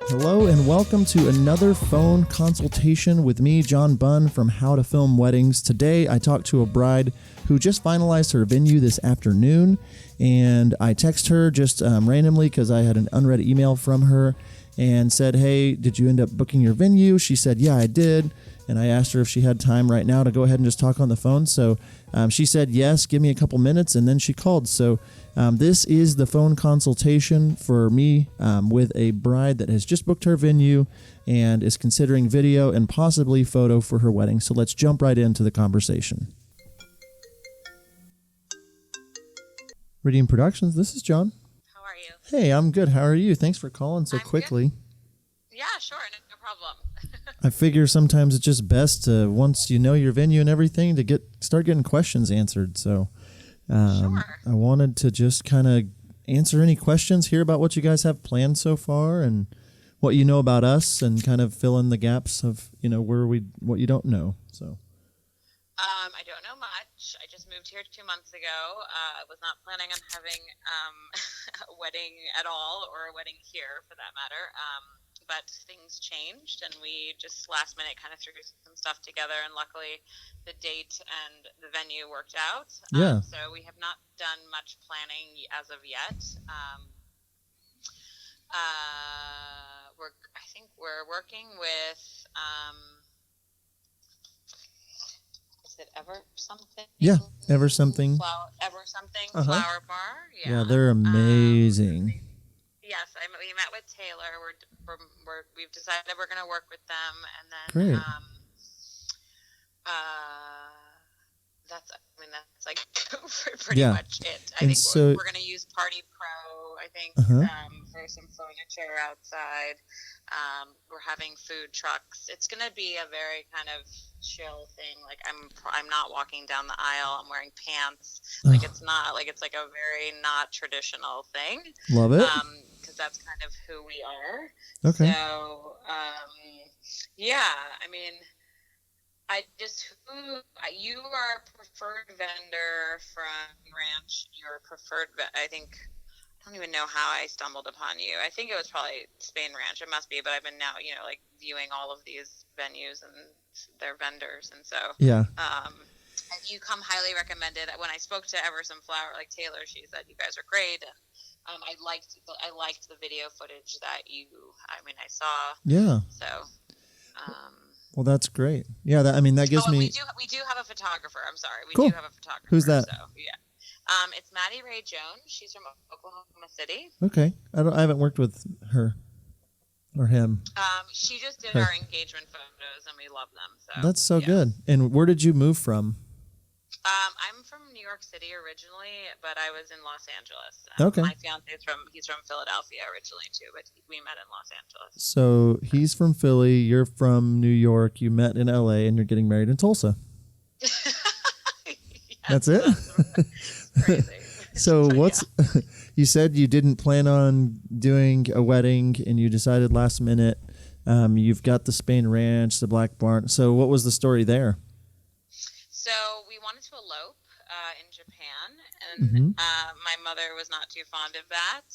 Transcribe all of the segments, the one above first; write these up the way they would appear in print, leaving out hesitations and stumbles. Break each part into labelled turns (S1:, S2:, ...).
S1: Hello and welcome to another phone consultation with me, John Bunn from How to Film Weddings. Today I talked to a bride who just finalized her venue this afternoon, and I text her just randomly because I had an unread email from her and said, hey, did you end up booking your venue? She said, yeah, I did. And I asked her if she had time right now to go ahead and just talk on the phone. So she said, yes, give me a couple minutes. And then she called. So this is the phone consultation for me with a bride that has just booked her venue and is considering video and possibly photo for her wedding. So let's jump right into the conversation. Redeem Productions, this is John.
S2: How are you?
S1: Hey, I'm good. How are you? Thanks for calling so quickly.
S2: Good. Yeah, sure. No problem.
S1: I figure sometimes it's just best to, once you know your venue and everything, to start getting questions answered. So
S2: Sure.
S1: I wanted to just kind of answer any questions, hear about what you guys have planned so far and what you know about us, and kind of fill in the gaps of, what you don't know. So
S2: I don't know much. I just moved here 2 months ago. I was not planning on having a wedding at all, or a wedding here for that matter. But things changed, and we just last minute kind of threw some stuff together, and luckily the date and the venue worked out.
S1: Yeah.
S2: So we have not done much planning as of yet. I think we're working with, is it Ever Something?
S1: Yeah, Ever Something.
S2: Ever Something
S1: Uh-huh.
S2: Flower Bar.
S1: Yeah, they're amazing.
S2: Yes, we met with Taylor. We've decided we're going to work with them, and then
S1: Great.
S2: that's like pretty much it. I think we're going to use Party Pro. I think for some furniture outside. We're having food trucks. It's going to be a very kind of chill thing. Like I'm not walking down the aisle. I'm wearing pants. Like it's not like, it's like a very not traditional thing.
S1: Love it.
S2: Because that's kind of who we are.
S1: Okay.
S2: So, yeah, I mean, you are a preferred vendor from Ranch. You're a preferred, I don't even know how I stumbled upon you. I think it was probably Spain Ranch. It must be, but I've been now, viewing all of these venues and their vendors. And so,
S1: yeah.
S2: You come highly recommended. When I spoke to Taylor, she said, you guys are great. And, I liked the video footage that I saw.
S1: Yeah.
S2: So,
S1: well, that's great. Yeah, that gives me.
S2: We do have a photographer. I'm sorry, we
S1: Cool.
S2: do have a photographer.
S1: Who's that?
S2: So yeah, it's Maddie Ray Jones. She's from Oklahoma City.
S1: Okay, I haven't worked with her or him.
S2: She just did our engagement photos, and we love them. So
S1: that's so good. And where did you move from?
S2: I'm from New York City originally, but I was in Los Angeles.
S1: Okay.
S2: My fiance he's from Philadelphia originally too, but we met in Los Angeles.
S1: So he's from Philly, you're from New York, you met in LA, and you're getting married in Tulsa. That's it?
S2: Crazy.
S1: So you said you didn't plan on doing a wedding and you decided last minute. You've got the Spain Ranch, the Black Barn. So what was the story there?
S2: So we wanted to elope in Japan, and my mother was not too fond of that.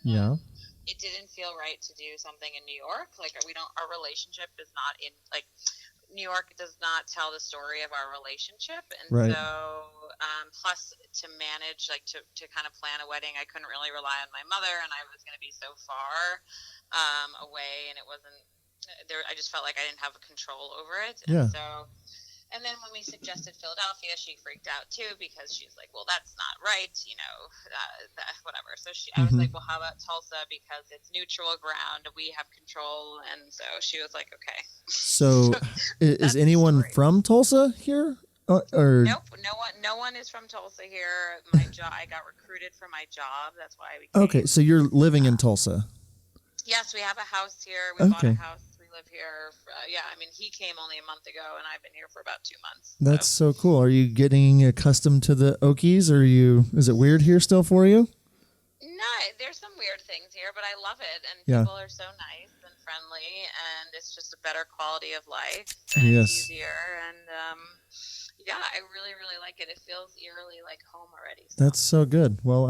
S2: And it didn't feel right to do something in New York. Like our relationship is not in New York does not tell the story of our relationship. And so, plus to manage, to kind of plan a wedding, I couldn't really rely on my mother, and I was going to be so far away, and it wasn't there. I just felt like I didn't have control over it. And so. And then when we suggested Philadelphia, she freaked out too, because she's like, well, that's not right, whatever. So I was like, well, how about Tulsa? Because it's neutral ground. We have control. And so she was like, okay.
S1: So is anyone from Tulsa here? Or
S2: Nope. No one is from Tulsa here. My job, I got recruited for my job. That's why we came.
S1: Okay. So you're living in Tulsa.
S2: Yes, we have a house here. We bought a house. Live here. He came only a month ago, and I've been here for about 2 months.
S1: That's so cool. Are you getting accustomed to the Okies? Is it weird here still for you?
S2: No, there's some weird things here, but I love it, and people are so nice and friendly, and it's just a better quality of life and easier, and I really, really like it. It feels eerily like home already. So.
S1: That's so good. Well,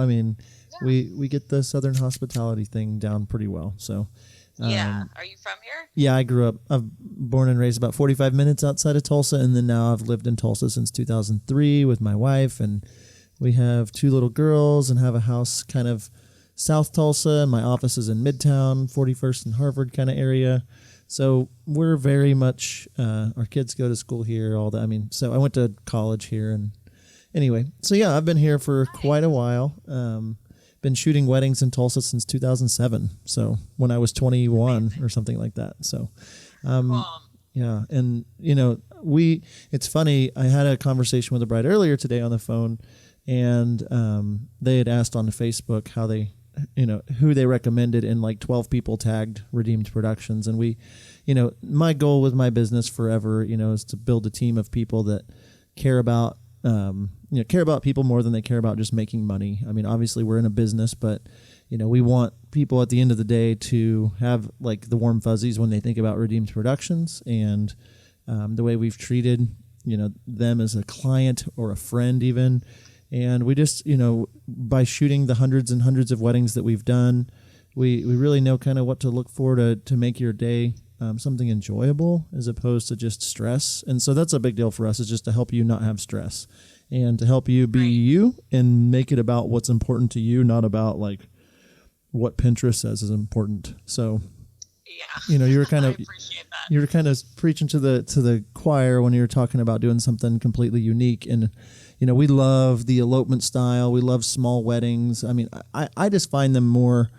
S1: we get the Southern hospitality thing down pretty well. So.
S2: Yeah. Are you from here?
S1: Yeah, I grew up. I'm born and raised about 45 minutes outside of Tulsa, and then now I've lived in Tulsa since 2003 with my wife, and we have 2 little girls and have a house kind of South Tulsa, and my office is in Midtown, 41st and Harvard kind of area. So we're very much, our kids go to school here, all that. I mean, so I went to college here, and anyway, so yeah, I've been here for quite a while. Been shooting weddings in Tulsa since 2007. So when I was 21 or something like that. So,
S2: Cool.
S1: yeah. And, it's funny. I had a conversation with a bride earlier today on the phone, and they had asked on Facebook how they, who they recommended, and like 12 people tagged Redeemed Productions. And we, my goal with my business forever, is to build a team of people that care about people more than they care about just making money. I mean, obviously we're in a business, but we want people at the end of the day to have like the warm fuzzies when they think about Redeemed Productions, and the way we've treated, them as a client or a friend even. And we just, by shooting the hundreds and hundreds of weddings that we've done, we really know kind of what to look for to make your day something enjoyable as opposed to just stress. And so that's a big deal for us, is just to help you not have stress and to help you be you and make it about what's important to you, not about like what Pinterest says is important. So,
S2: yeah,
S1: you were kind of,
S2: I appreciate that.
S1: You were kind of preaching to the choir when you were talking about doing something completely unique. And, we love the elopement style. We love small weddings. I mean, I just find them more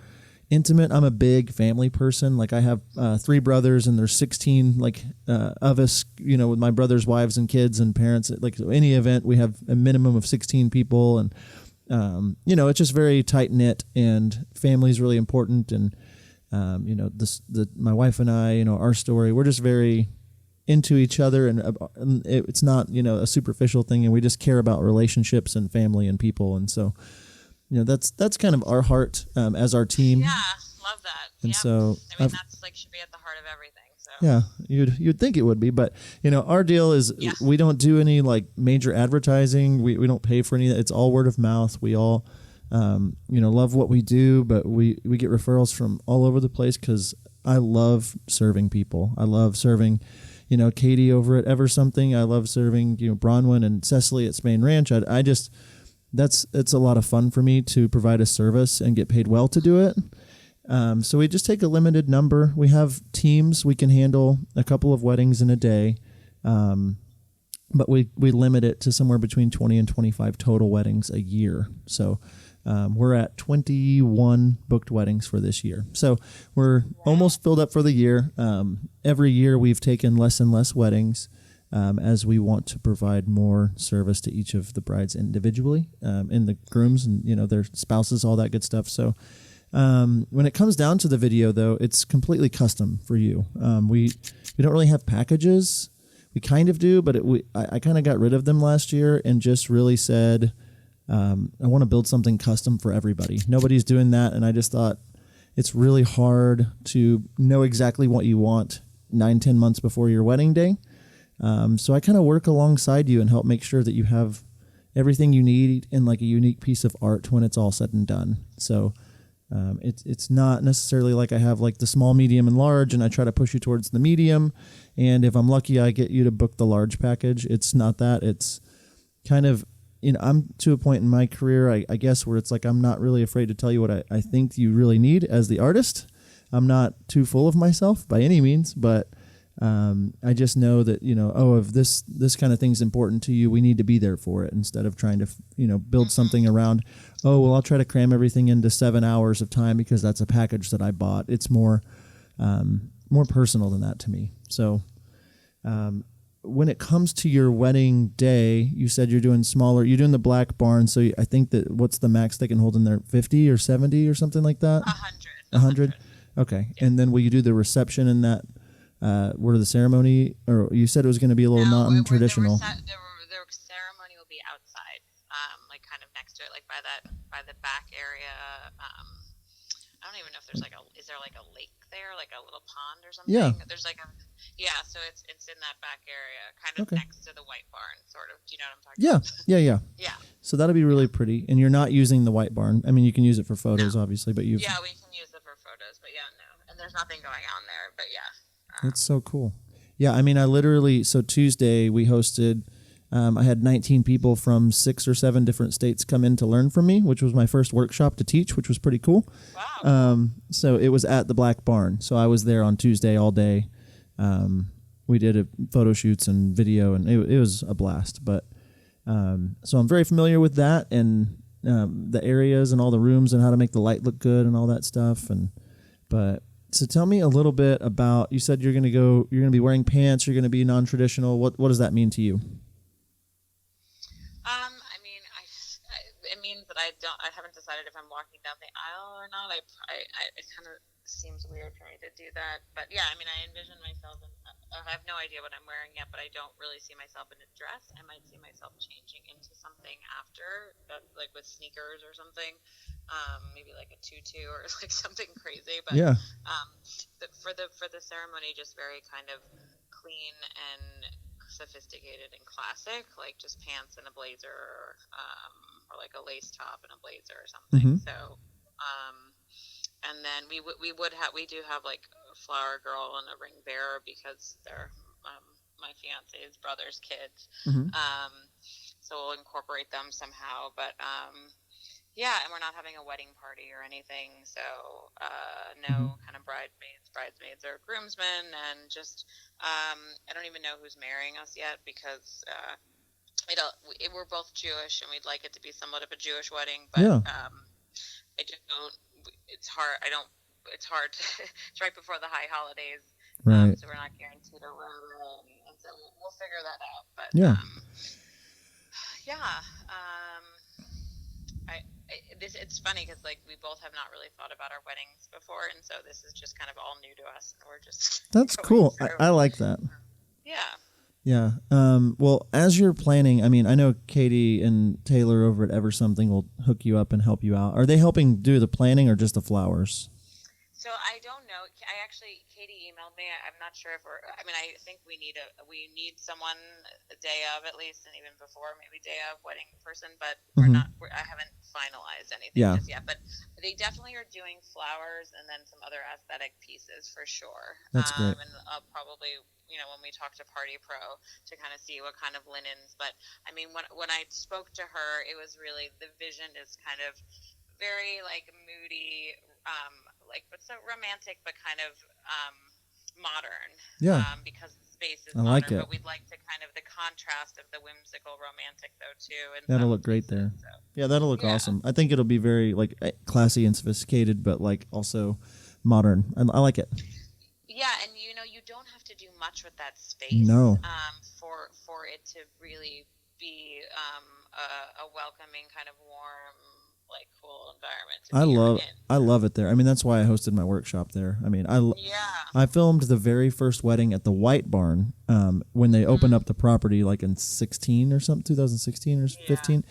S1: intimate. I'm a big family person. Like I have 3 brothers, and there's 16 of us, with my brothers' wives and kids and parents. Like any event, we have a minimum of 16 people, and it's just very tight knit, and family is really important. And my wife and I, our story, we're just very into each other, and it's not a superficial thing, and we just care about relationships and family and people. And so that's kind of our heart as our team.
S2: Yeah, love that.
S1: And so
S2: that's should be at the heart of everything. So
S1: yeah, you'd think it would be, but our deal is we don't do any like major advertising. We don't pay for any of that. It's all word of mouth. We all love what we do, but we get referrals from all over the place because I love serving people. I love serving Katie over at Ever Something. I love serving Bronwyn and Cecily at Spain Ranch. It's a lot of fun for me to provide a service and get paid well to do it. So we just take a limited number. We have teams. We can handle a couple of weddings in a day, but we limit it to somewhere between 20 and 25 total weddings a year. So we're at 21 booked weddings for this year. So we're almost filled up for the year. Every year we've taken less and less weddings, as we want to provide more service to each of the brides individually, and the grooms and, their spouses, all that good stuff. So when it comes down to the video, though, it's completely custom for you. We don't really have packages. We kind of do, but I kind of got rid of them last year and just really said, I want to build something custom for everybody. Nobody's doing that, and I just thought it's really hard to know exactly what you want 9-10 months before your wedding day. So I kind of work alongside you and help make sure that you have everything you need in like a unique piece of art when it's all said and done. So it's not necessarily like I have like the small, medium, and large, and I try to push you towards the medium. And if I'm lucky, I get you to book the large package. It's not that. It's kind of, I'm to a point in my career, I guess, where it's like I'm not really afraid to tell you what I think you really need as the artist. I'm not too full of myself by any means, but I just know that, if this kind of thing's important to you, we need to be there for it instead of trying to, build something around, I'll try to cram everything into 7 hours of time because that's a package that I bought. It's more personal than that to me. So, when it comes to your wedding day, you said you're doing smaller, you're doing the black barn. So I think that what's the max they can hold in there? 50 or 70 or something like that? 100. Okay. Yeah. And then will you do the reception in that, where the ceremony, or you said it was going to be a little non-traditional?
S2: The ceremony will be outside, like kind of next to it, like by the back area. I don't even know if there's is there like a lake there, like a little pond or something?
S1: Yeah.
S2: There's so it's in that back area, kind of next to the white barn, sort of. Do you know what I'm talking about?
S1: Yeah.
S2: Yeah.
S1: So that'll be really pretty. And you're not using the white barn. I mean, you can use it for photos, obviously, but
S2: Yeah, we can use it for photos, but no. And there's nothing going on there, but yeah.
S1: That's so cool. Yeah, I mean, so Tuesday we hosted, I had 19 people from 6 or 7 different states come in to learn from me, which was my first workshop to teach, which was pretty cool.
S2: Wow.
S1: So it was at the Black Barn. So I was there on Tuesday all day. We did photo shoots and video, and it was a blast. But so I'm very familiar with that and the areas and all the rooms and how to make the light look good and all that stuff. So tell me a little bit about, you said you're going to be wearing pants, you're going to be non-traditional. What does that mean to you?
S2: I mean, it means that I haven't decided if I'm walking down the aisle or not. It kind of seems weird for me to do that. But yeah, I mean, I envision myself, I have no idea what I'm wearing yet, but I don't really see myself in a dress. I might see myself changing into something after, like with sneakers or something. Maybe like a tutu or like something crazy. But
S1: yeah.
S2: For the ceremony, just very kind of clean and sophisticated and classic, like just pants and a blazer, or like a lace top and a blazer or something.
S1: Mm-hmm.
S2: So, and then we do have like a flower girl and a ring bearer because they're my fiance's brother's kids.
S1: Mm-hmm.
S2: So we'll incorporate them somehow, but yeah, and we're not having a wedding party or anything, so no kind of bridesmaids or groomsmen, and just I don't even know who's marrying us yet because we're both Jewish and we'd like it to be somewhat of a Jewish wedding, but it's hard. It's hard. It's right before the high holidays,
S1: right?
S2: So we're not guaranteed a room, and so we'll figure that out. But it's funny because like we both have not really thought about our weddings before, and so this is just kind of all new to us, and we're just
S1: that's cool. I like that. Yeah. Well, as you're planning, I mean, I know Katie and Taylor over at Ever Something will hook you up and help you out. Are they helping do the planning or just the flowers?
S2: So I don't know. Katie emailed me. I'm not sure if I think we need someone a day of at least, and even before maybe day of wedding person, but I haven't finalized anything just yet. But they definitely are doing flowers and then some other aesthetic pieces for sure.
S1: That's great.
S2: And I'll probably, when we talk to Party Pro to kind of see what kind of linens. But I mean, when I spoke to her, it was really, the vision is kind of very like moody, but so romantic, but kind of modern.
S1: Yeah.
S2: Because the space is
S1: I
S2: modern,
S1: like it.
S2: but we'd like to kind of the contrast of the whimsical romantic though too. And
S1: that'll look great there. So. Yeah, that'll look awesome. I think it'll be very like classy and sophisticated, but like also modern. I like it.
S2: Yeah, and you don't have to do much with that space.
S1: No.
S2: For it to really be a welcoming kind of warm, like cool environment.
S1: I love it there. I mean, that's why I hosted my workshop there. I mean, I filmed the very first wedding at the White Barn when they opened up the property, like in 16 or something, 2016 or 15.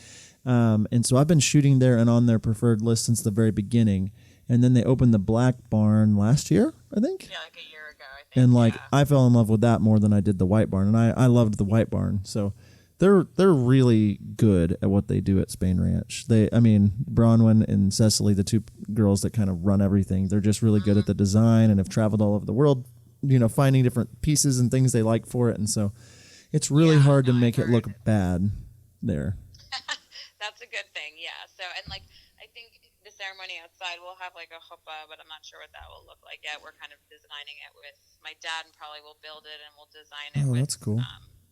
S1: And so I've been shooting there and on their preferred list since the very beginning. And then they opened the Black Barn last year, I think.
S2: Yeah, like a year ago, I think.
S1: And I fell in love with that more than I did the White Barn, and I loved the White Barn. So they're really good at what they do at Spain Ranch. Bronwyn and Cecily, the two girls that kind of run everything, they're just really good at the design and have traveled all over the world, finding different pieces and things they like for it. And so it's really hard to make it look bad there.
S2: That's a good thing, yeah. So, and I think the ceremony outside will have like a chuppah, but I'm not sure what that will look like yet. We're kind of designing it with my dad, and probably will build it and we'll design it with
S1: that's cool.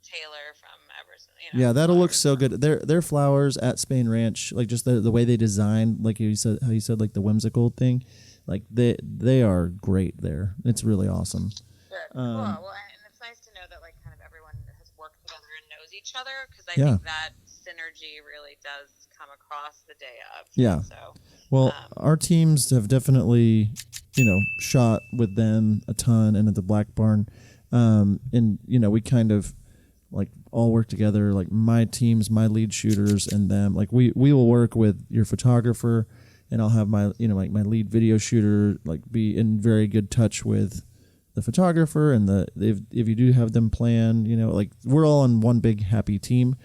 S2: Taylor from Everson.
S1: Yeah, that'll look so good. Their flowers at Spain Ranch, like just the way they designed, like you said, like the whimsical thing, like they are great there. It's really awesome.
S2: Good. Cool. Well, and it's nice to know that like kind of everyone has worked together and knows each other, because I think that synergy really does come across the day of.
S1: Yeah.
S2: So,
S1: well, our teams have definitely, shot with them a ton and at the Black Barn, and we kind of like all work together, like my teams, my lead shooters and them. Like we will work with your photographer, and I'll have my, my lead video shooter, like be in very good touch with the photographer, and if you do have them plan, like we're all on one big happy team.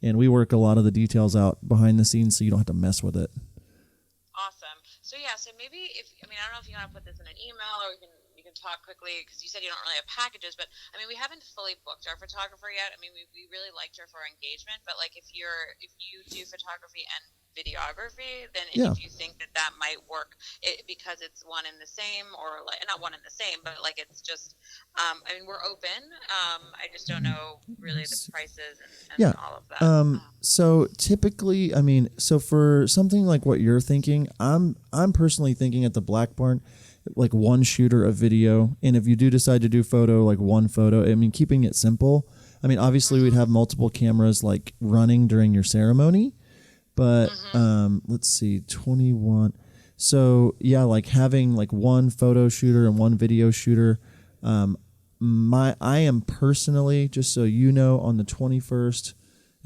S1: and we work a lot of the details out behind the scenes so you don't have to mess with it.
S2: Awesome. So yeah, so maybe I don't know if you want to put this in an email or you can talk quickly, because you said you don't really have packages, but I mean, we haven't fully booked our photographer yet. I mean, we really liked her for our engagement, but like if you do photography and videography, then if you think that might work, because it's one and the same, or like not one and the same, but like it's just I mean, we're open. I just don't know really the prices and all of that.
S1: So typically, I mean, so for something like what you're thinking, I'm personally thinking at the Black Barn, like one shooter of video, and if you do decide to do photo, like one photo. I mean, keeping it simple. I mean, obviously we'd have multiple cameras like running during your ceremony, but let's see, 21. So yeah, like having like one photo shooter and one video shooter. I am personally, just so you know, on the 21st.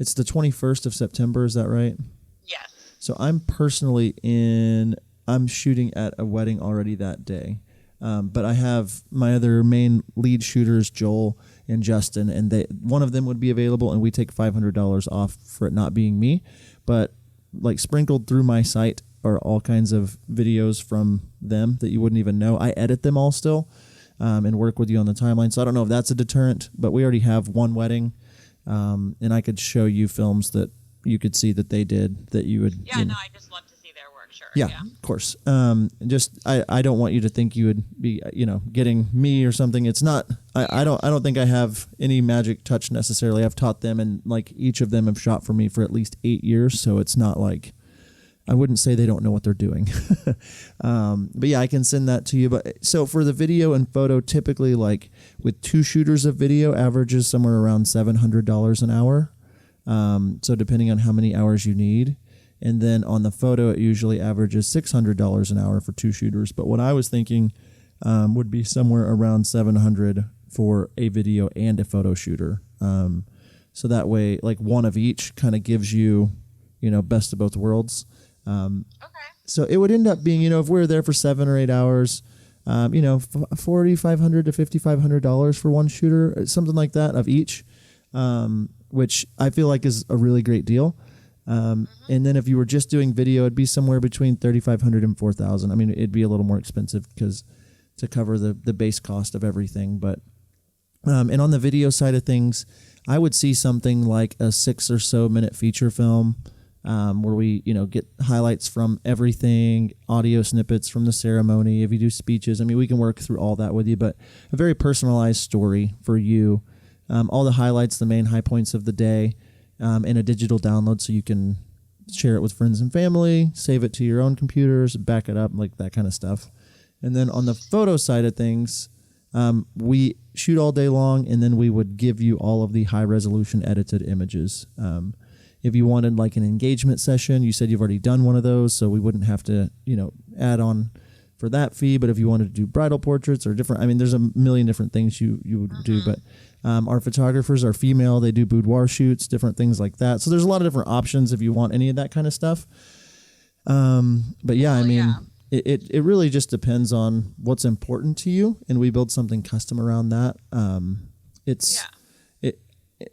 S1: It's the 21st of September. Is that right?
S2: Yes.
S1: So I'm personally I'm shooting at a wedding already that day. But I have my other main lead shooters, Joel and Justin, and one of them would be available, and we take $500 off for it not being me. But like sprinkled through my site are all kinds of videos from them that you wouldn't even know. I edit them all still, and work with you on the timeline. So I don't know if that's a deterrent, but we already have one wedding. And I could show you films that you could see that they did that you would.
S2: Yeah, no, I just love to see their work. Sure.
S1: Yeah, of course. Just I don't want you to think you would be getting me or something. It's not. I don't think I have any magic touch necessarily. I've taught them, and like each of them have shot for me for at least 8 years. So it's not like I wouldn't say they don't know what they're doing. But yeah, I can send that to you. But so for the video and photo, typically like with 2 shooters of video, averages somewhere around $700 an hour. So depending on how many hours you need. And then on the photo, it usually averages $600 an hour for 2 shooters. But what I was thinking would be somewhere around $700 for a video and a photo shooter. So that way, like one of each kind of gives you, best of both worlds. Okay. So it would end up being, if we were there for 7 or 8 hours, $4,500 to $5,500 for one shooter, something like that of each, which I feel like is a really great deal. And then if you were just doing video, it'd be somewhere between $3,500 and $4,000. I mean, it'd be a little more expensive because to cover the base cost of everything. But and on the video side of things, I would see something like a 6 or so minute feature film. Where we, get highlights from everything, audio snippets from the ceremony. If you do speeches, I mean, we can work through all that with you, but a very personalized story for you. All the highlights, the main high points of the day, in a digital download so you can share it with friends and family, save it to your own computers, back it up, like that kind of stuff. And then on the photo side of things, we shoot all day long, and then we would give you all of the high resolution edited images. If you wanted like an engagement session, you said you've already done one of those, so we wouldn't have to, add on for that fee. But if you wanted to do bridal portraits or different, I mean, there's a million different things you would do. But our photographers are female. They do boudoir shoots, different things like that. So there's a lot of different options if you want any of that kind of stuff. But yeah, I mean, it really just depends on what's important to you, and we build something custom around that.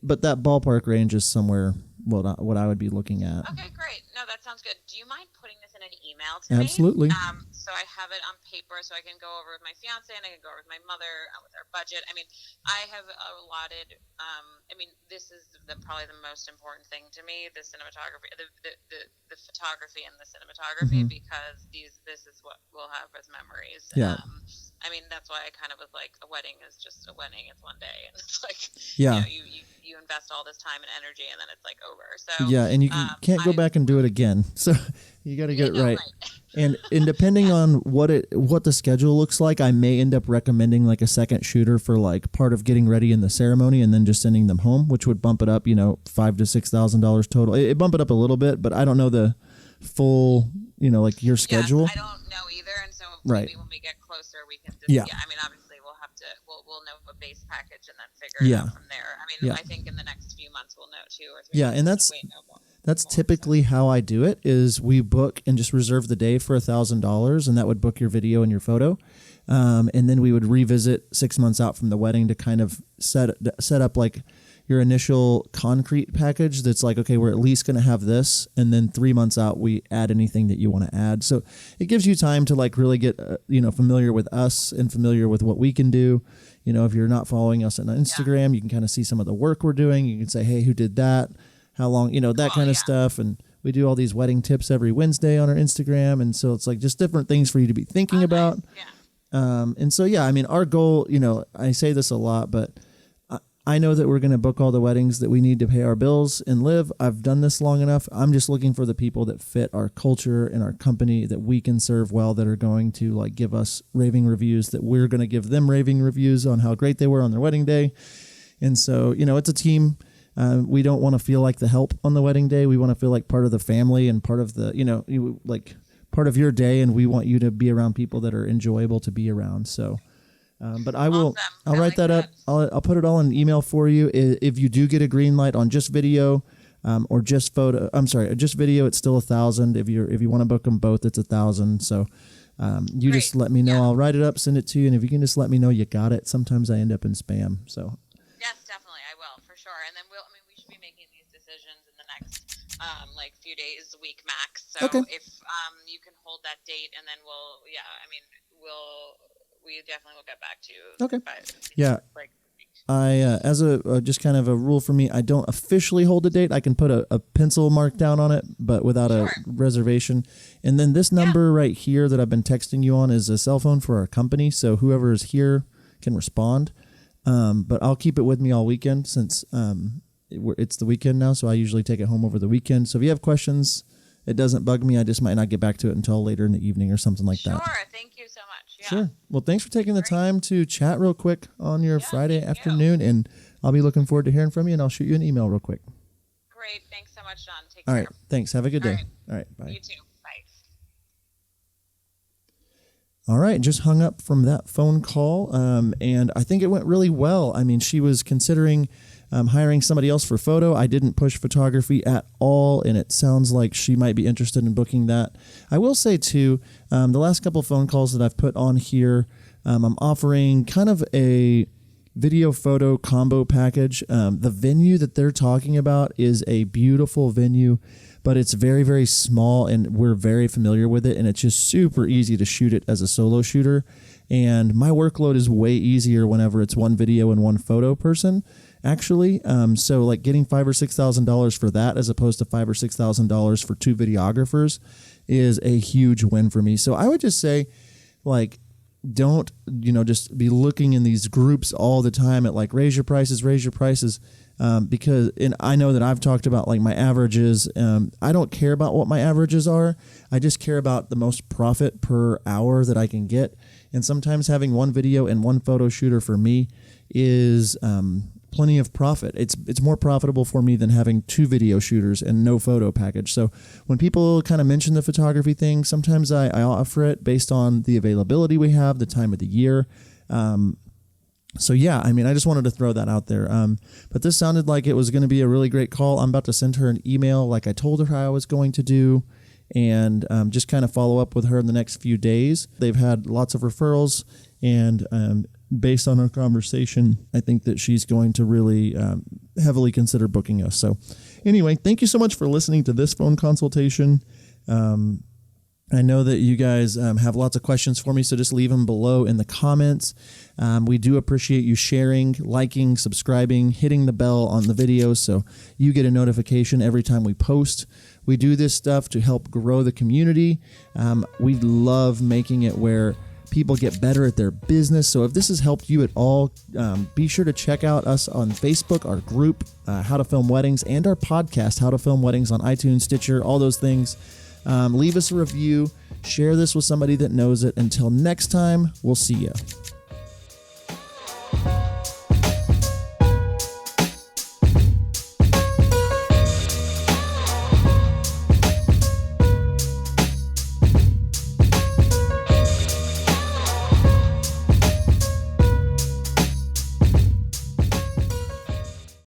S1: But that ballpark range is somewhere what I would be looking at.
S2: Okay, great. No, that sounds good. Do you mind putting this in an email to
S1: Absolutely.
S2: me? So I have it on paper, so I can go over with my fiance and I can go over with my mother with our budget. I mean, I have allotted. This is probably the most important thing to me: the cinematography, the photography, and the cinematography, because this is what we'll have as memories.
S1: Yeah.
S2: That's why I kind of was like, a wedding is just a wedding. It's one day, and it's like, you invest all this time and energy, and then it's like over. So
S1: yeah, and you can't go back and do it again. So you got to get it right. And depending on what the schedule looks like, I may end up recommending like a second shooter for like part of getting ready in the ceremony, and then just sending them home, which would bump it up, $5,000 to $6,000 total. It bump it up a little bit, but I don't know the full, like your schedule.
S2: Yes, I don't know either, and so maybe when we get closer, we can just. Obviously we'll have to. We'll know a base package and then figure it out from there. I think in the next few months we'll know 2 or 3.
S1: Yeah, and that's typically how I do it. Is we book and just reserve the day for $1,000, and that would book your video and your photo, and then we would revisit 6 months out from the wedding to kind of set up like, your initial concrete package that's like, okay, we're at least going to have this. And then 3 months out, we add anything that you want to add. So it gives you time to like really get, familiar with us and familiar with what we can do. If you're not following us on Instagram, you can kind of see some of the work we're doing. You can say, hey, who did that? How long, that kind of stuff. And we do all these wedding tips every Wednesday on our Instagram. And so it's like just different things for you to be thinking about.
S2: Nice. Yeah.
S1: And so, I mean, our goal, I say this a lot, but I know that we're going to book all the weddings that we need to pay our bills and live. I've done this long enough. I'm just looking for the people that fit our culture and our company that we can serve well, that are going to like give us raving reviews, that we're going to give them raving reviews on how great they were on their wedding day. And so, it's a team. We don't want to feel like the help on the wedding day. We want to feel like part of the family and part of the, part of your day, and we want you to be around people that are enjoyable to be around. So, but I'll write that up. I'll put it all in an email for you. If you do get a green light on just video, or just just video, it's still $1,000. If you want to book them both, it's $1,000. So, you
S2: Great.
S1: just let me know. Yeah. I'll write it up, send it to you. And if you can just let me know you got it. Sometimes I end up in spam. So.
S2: Yes, definitely. I will for sure. And then we should be making these decisions in the next, few days, a week max. So
S1: okay.
S2: If, you can hold that date, and then we definitely will get back to you.
S1: Okay. Yeah. I, as a just kind of a rule for me, I don't officially hold a date. I can put a pencil mark down on it, but without a reservation. And then this number right here that I've been texting you on is a cell phone for our company. So whoever is here can respond. But I'll keep it with me all weekend since it's the weekend now. So I usually take it home over the weekend. So if you have questions, it doesn't bug me. I just might not get back to it until later in the evening or something like that.
S2: Sure. Thank you so much. Yeah.
S1: Sure. Well, thanks for taking the time to chat real quick on your Friday afternoon. And I'll be looking forward to hearing from you, and I'll shoot you an email real quick.
S2: Great. Thanks so much, John. Take
S1: care.
S2: All
S1: right. Thanks. Have a good day. All right. Bye.
S2: You too. Bye.
S1: All right. Just hung up from that phone call. And I think it went really well. I mean, she was considering hiring somebody else for photo. I didn't push photography at all, and it sounds like she might be interested in booking that. I will say, too, the last couple of phone calls that I've put on here, I'm offering kind of a video photo combo package. The venue that they're talking about is a beautiful venue, but it's very, very small, and we're very familiar with it, and it's just super easy to shoot it as a solo shooter. And my workload is way easier whenever it's one video and one photo person, actually. So like getting $5,000 or $6,000 for that as opposed to $5,000 or $6,000 for two videographers is a huge win for me. So I would just say, like, don't, just be looking in these groups all the time at like raise your prices, because I know that I've talked about like my averages. I don't care about what my averages are. I just care about the most profit per hour that I can get. And sometimes having one video and one photo shooter for me is plenty of profit. It's more profitable for me than having two video shooters and no photo package. So when people kind of mention the photography thing, sometimes I offer it based on the availability we have, the time of the year. So yeah, I mean, I just wanted to throw that out there. But this sounded like it was going to be a really great call. I'm about to send her an email like I told her I was going to do, and just kind of follow up with her in the next few days. They've had lots of referrals, and based on our conversation, I think that she's going to really heavily consider booking us. So anyway, thank you so much for listening to this phone consultation. I know that you guys have lots of questions for me, so just leave them below in the comments. We do appreciate you sharing, liking, subscribing, hitting the bell on the videos so you get a notification every time we post. We do this stuff to help grow the community. We love making it where people get better at their business. So if this has helped you at all, be sure to check out us on Facebook, our group, How to Film Weddings, and our podcast, How to Film Weddings, on iTunes, Stitcher, all those things. Leave us a review. Share this with somebody that knows it. Until next time, we'll see you.